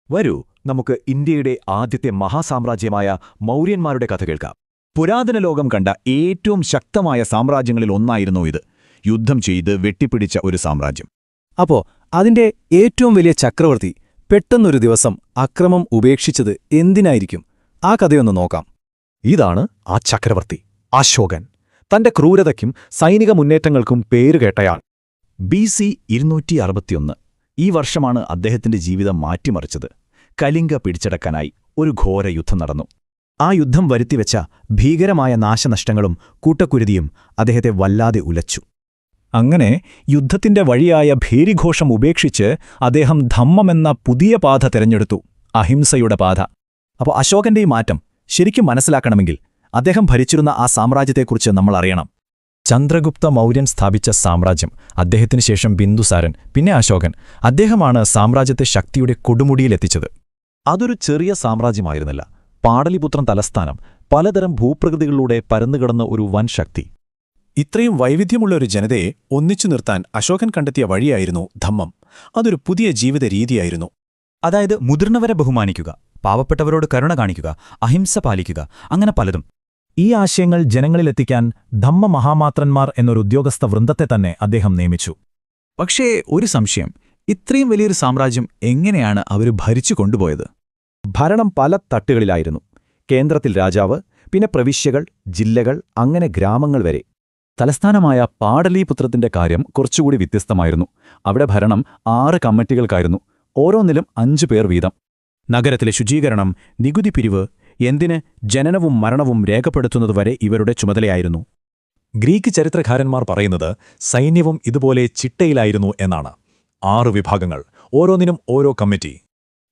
വരൂ, നമുക്ക് ഇന്ത്യയുടെ ആദ്യത്തെ മഹാസാമ്രാജ്യമായ മൗര്യന്മാരുടെ കഥ കേൾക്കാം. പുരാതന ലോകം കണ്ട ഏറ്റവും ശക്തമായ സാമ്രാജ്യങ്ങളിൽ ഒന്നായിരുന്നു ഇത്. യുദ്ധം ചെയ്ത് വെട്ടിപ്പിടിച്ച ഒരു സാമ്രാജ്യം. അപ്പോ അതിന്റെ ഏറ്റവും വലിയ ചക്രവർത്തി പെട്ടെന്നൊരു ദിവസം അക്രമം ഉപേക്ഷിച്ചത് എന്തിനായിരിക്കും? ആ കഥയൊന്ന് നോക്കാം. ഇതാണ് ആ ചക്രവർത്തി, അശോകൻ. തന്റെ ക്രൂരതയ്ക്കും സൈനിക മുന്നേറ്റങ്ങൾക്കും പേരുകേട്ടയാൾ. BC 261 ഈ വർഷമാണ് അദ്ദേഹത്തിന്റെ ജീവിതം മാറ്റിമറിച്ചത്. കലിംഗ പിടിച്ചടക്കാനായി ഒരു ഘോര യുദ്ധം നടന്നു. ആ യുദ്ധം വരുത്തിവെച്ച ഭീകരമായ നാശനഷ്ടങ്ങളും കൂട്ടക്കുരുതിയും അദ്ദേഹത്തെ വല്ലാതെ ഉലച്ചു. അങ്ങനെ യുദ്ധത്തിന്റെ വഴിയായ ഭീരിഘോഷം ഉപേക്ഷിച്ച് അദ്ദേഹം ധമ്മമെന്ന പുതിയ പാത തിരഞ്ഞെടുത്തു, അഹിംസയുടെ പാത. അപ്പോൾ അശോകന്റെ ഈ മാറ്റം ശരിക്കും മനസ്സിലാക്കണമെങ്കിൽ അദ്ദേഹം ഭരിച്ചിരുന്ന ആ സാമ്രാജ്യത്തെക്കുറിച്ച് നമ്മൾ അറിയണം. ചന്ദ്രഗുപ്ത മൗര്യൻ സ്ഥാപിച്ച സാമ്രാജ്യം, അദ്ദേഹത്തിനു ശേഷം ബിന്ദുസാരൻ, പിന്നെ അശോകൻ. അദ്ദേഹമാണ് സാമ്രാജ്യത്തെ ശക്തിയുടെ കൊടുമുടിയിലെത്തിച്ചത്. അതൊരു ചെറിയ സാമ്രാജ്യമായിരുന്നില്ല. പാടലിപുത്രൻ തലസ്ഥാനം, പലതരം ഭൂപ്രകൃതികളിലൂടെ പരന്നുകിടന്ന ഒരു വൻ ശക്തി. ഇത്രയും വൈവിധ്യമുള്ള ഒരു ജനതയെ ഒന്നിച്ചു നിർത്താൻ അശോകൻ കണ്ടെത്തിയ വഴിയായിരുന്നു ധമ്മം. അതൊരു പുതിയ ജീവിത രീതിയായിരുന്നു. അതായത് മുതിർന്നവരെ ബഹുമാനിക്കുക, പാവപ്പെട്ടവരോട് കരുണ കാണിക്കുക, അഹിംസ പാലിക്കുക, അങ്ങനെ പലതും. ഈ ആശയങ്ങൾ ജനങ്ങളിലെത്തിക്കാൻ ധമ്മ മഹാമാത്രന്മാർ എന്നൊരു ഉദ്യോഗസ്ഥ വൃന്ദത്തെ തന്നെ അദ്ദേഹം നിയമിച്ചു. പക്ഷേ ഒരു സംശയം, ഇത്രയും വലിയൊരു സാമ്രാജ്യം എങ്ങനെയാണ് അവർ ഭരിച്ചു കൊണ്ടുപോയത്? ഭരണം പല തട്ടുകളിലായിരുന്നു. കേന്ദ്രത്തിൽ രാജാവ്, പിന്നെ പ്രവിശ്യകൾ, ജില്ലകൾ, അങ്ങനെ ഗ്രാമങ്ങൾ വരെ. തലസ്ഥാനമായ പാടലീപുത്രത്തിന്റെ കാര്യം കുറച്ചുകൂടി വ്യത്യസ്തമായിരുന്നു. അവിടെ ഭരണം 6 കമ്മിറ്റികൾക്കായിരുന്നു, ഓരോന്നിലും 5 പേർ വീതം. നഗരത്തിലെ ശുചീകരണം, നികുതി പിരിവ്, എന്തിന് ജനനവും മരണവും രേഖപ്പെടുത്തുന്നതുവരെ ഇവരുടെ ചുമതലയായിരുന്നു. ഗ്രീക്ക് ചരിത്രകാരന്മാർ പറയുന്നത് സൈന്യവും ഇതുപോലെ ചിട്ടയിലായിരുന്നു എന്നാണ്. 6 വിഭാഗങ്ങൾ, ഓരോന്നിനും ഓരോ കമ്മിറ്റി.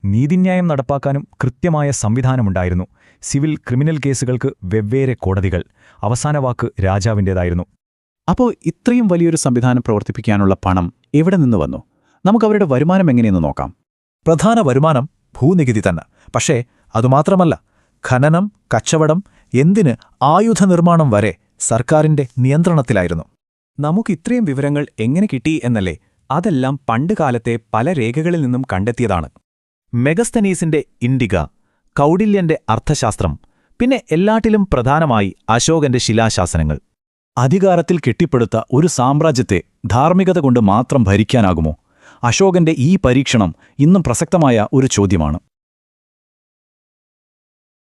നീതിന്യായം നടപ്പാക്കാനും കൃത്യമായ സംവിധാനമുണ്ടായിരുന്നു. സിവിൽ, ക്രിമിനൽ കേസുകൾക്ക് വെവ്വേറെ കോടതികൾ. അവസാന വാക്ക് രാജാവിൻ്റേതായിരുന്നു. അപ്പോൾ ഇത്രയും വലിയൊരു സംവിധാനം പ്രവർത്തിപ്പിക്കാനുള്ള പണം എവിടെ നിന്ന് വന്നു? നമുക്കവരുടെ വരുമാനം എങ്ങനെയെന്ന് നോക്കാം. പ്രധാന വരുമാനം ഭൂനികുതി തന്നെ. പക്ഷേ അതുമാത്രമല്ല, ഖനനം, കച്ചവടം, എന്തിന് ആയുധനിർമ്മാണം വരെ സർക്കാരിന്റെ നിയന്ത്രണത്തിലായിരുന്നു. നമുക്കിത്രയും വിവരങ്ങൾ എങ്ങനെ കിട്ടി എന്നല്ലേ? അതെല്ലാം പണ്ടുകാലത്തെ പല രേഖകളിൽ നിന്നും കണ്ടെത്തിയതാണ്. മെഗസ്തനീസിന്റെ ഇൻഡിക, കൗടില്യന്റെ അർത്ഥശാസ്ത്രം, പിന്നെ എല്ലാറ്റിലും പ്രധാനമായി അശോകന്റെ ശിലാശാസനങ്ങൾ. അധികാരത്തിൽ കെട്ടിപ്പടുത്ത ഒരു സാമ്രാജ്യത്തെ ധാർമ്മികത കൊണ്ട് മാത്രം ഭരിക്കാനാകുമോ? അശോകന്റെ ഈ പരീക്ഷണം ഇന്നും പ്രസക്തമായ ഒരു ചോദ്യമാണ്.